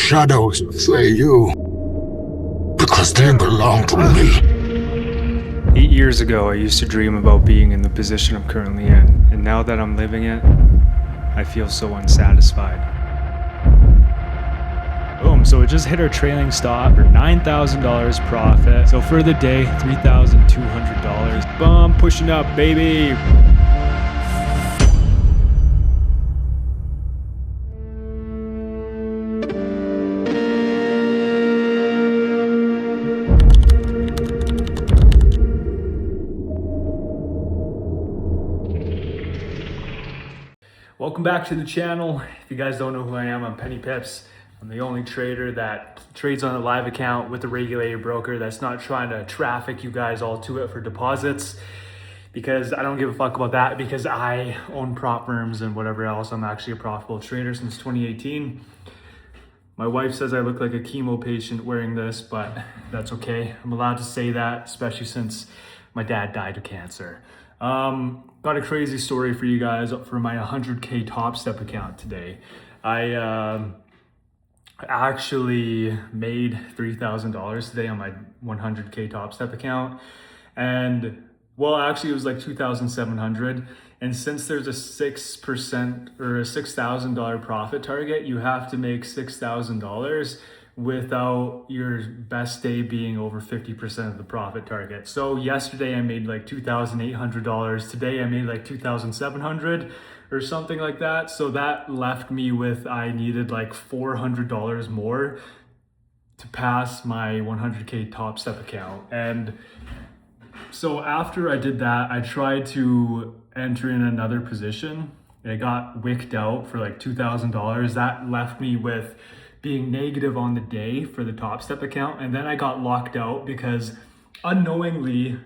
shadows betray you. Because they belong to me. 8 years ago, I used to dream about being in the position I'm currently in, and now that I'm living it, I feel so unsatisfied. Boom, so it just hit our trailing stop for $9,000 profit. So for the day, $3,200. Boom, pushing up, baby. Welcome back to the channel. If you guys don't know who I am, I'm Penny Pips. I'm the only trader that trades on a live account with a regulated broker that's not trying to traffic you guys all to it for deposits, because I don't give a fuck about that, because I own prop firms and whatever else. I'm actually a profitable trader since 2018. My wife says I look like a chemo patient wearing this, but that's okay. I'm allowed to say that, especially since my dad died of cancer. Got a crazy story for you guys for my 100K topstep account today. I actually made $3,000 today on my 100K topstep account, and well, actually it was like 2,700. And since there's a 6% or a $6,000 profit target, you have to make $6,000 without your best day being over 50% of the profit target. So yesterday I made like $2,800. Today I made like 2,700 or something like that. So that left me with, I needed like $400 more to pass my 100K topstep account. And so after I did that, I tried to enter in another position and I got wicked out for like $2,000. That left me with being negative on the day for the topstep account. And then I got locked out because unknowingly,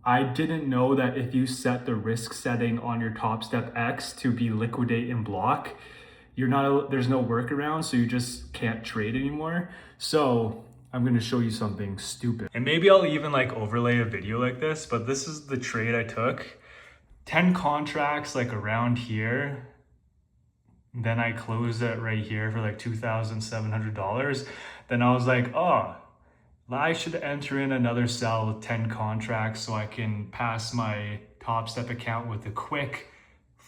I didn't know that if you set the risk setting on your topstep X to be liquidate and block, there's no workaround, so you just can't trade anymore. So I'm gonna show you something stupid. And maybe I'll even like overlay a video like this, but this is the trade I took. 10 contracts like around here. Then I closed it right here for like $2,700. Then I was like, oh, I should enter in another sell with 10 contracts so I can pass my topstep account with a quick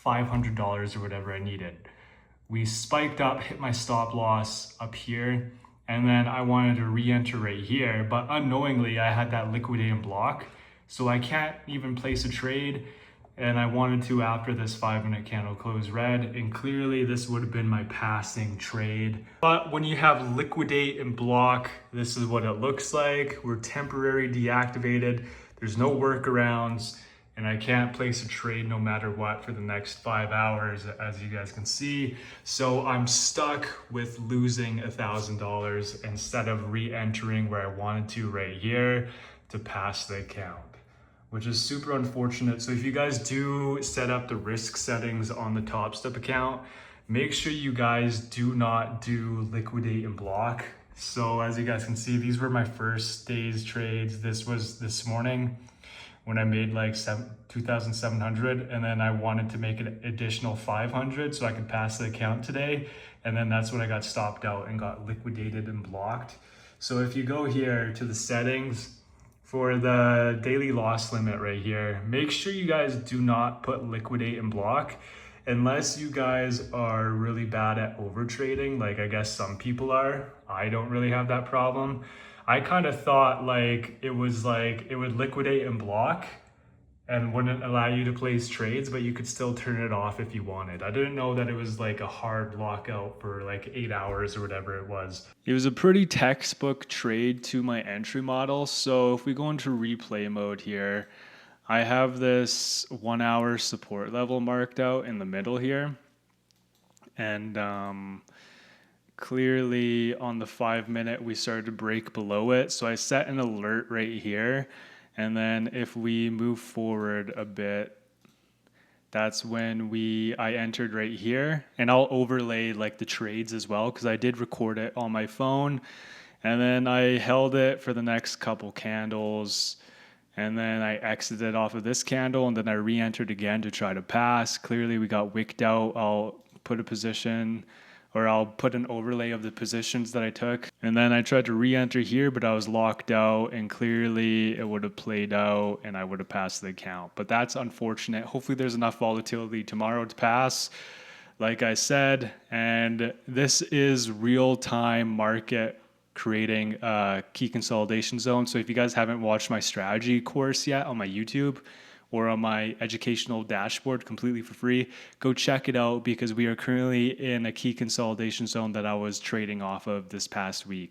$500 or whatever I needed. We spiked up, hit my stop loss up here, and then I wanted to re-enter right here, but unknowingly I had that liquidate and block, so I can't even place a trade. And I wanted to after this 5-minute candle close red, and clearly this would have been my passing trade. But when you have liquidate and block, this is what it looks like. We're temporary deactivated. There's no workarounds, and I can't place a trade no matter what for the next 5 hours, as you guys can see. So I'm stuck with losing $1,000 instead of re-entering where I wanted to right here to pass the account, which is super unfortunate. So if you guys do set up the risk settings on the topstep account, make sure you guys do not do liquidate and block. So as you guys can see, these were my first day's trades. This was this morning when I made like 2,700, and then I wanted to make an additional 500 so I could pass the account today. And then that's when I got stopped out and got liquidated and blocked. So if you go here to the settings, for the daily loss limit right here, make sure you guys do not put liquidate and block unless you guys are really bad at over trading, like I guess some people are. I don't really have that problem. I kind of thought like it would liquidate and block and wouldn't allow you to place trades, but you could still turn it off if you wanted. I didn't know that it was like a hard lockout for like 8 hours or whatever it was. It was a pretty textbook trade to my entry model. So if we go into replay mode here, I have this 1 hour support level marked out in the middle here. And clearly on the 5-minute, we started to break below it. So I set an alert right here. And then if we move forward a bit, that's when I entered right here, and I'll overlay like the trades as well, because I did record it on my phone. And then I held it for the next couple candles, and then I exited off of this candle, and then I re-entered again to try to pass. Clearly we got wicked out. I'll put a position or I'll put an overlay of the positions that I took. And then I tried to re-enter here, but I was locked out, and clearly it would have played out and I would have passed the account. But that's unfortunate. Hopefully there's enough volatility tomorrow to pass, like I said. And this is real-time market creating a key consolidation zone. So if you guys haven't watched my strategy course yet on my YouTube or on my educational dashboard completely for free, go check it out, because we are currently in a key consolidation zone that I was trading off of this past week.